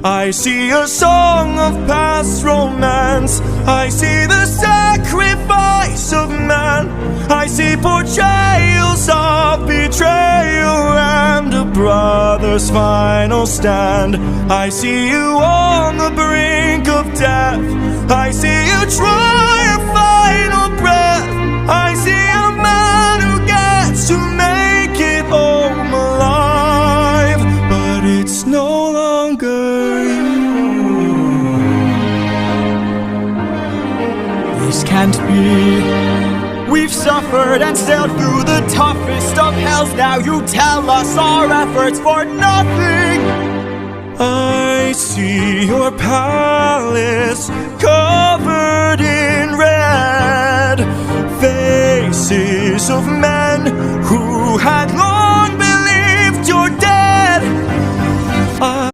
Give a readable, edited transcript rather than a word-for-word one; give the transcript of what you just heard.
I see a song of past romance. I see the sacrifice of man. I see portrayals of betrayal and a brother's final stand. I see you on the brink of death. I see you try your final breath. I see a man who gets to make it home alive, but it's no longer you. This can't be. We've suffered and sailed through the toughest of hells. Now you tell us our efforts for nothing. I see your palace covered in red, faces of men who had lost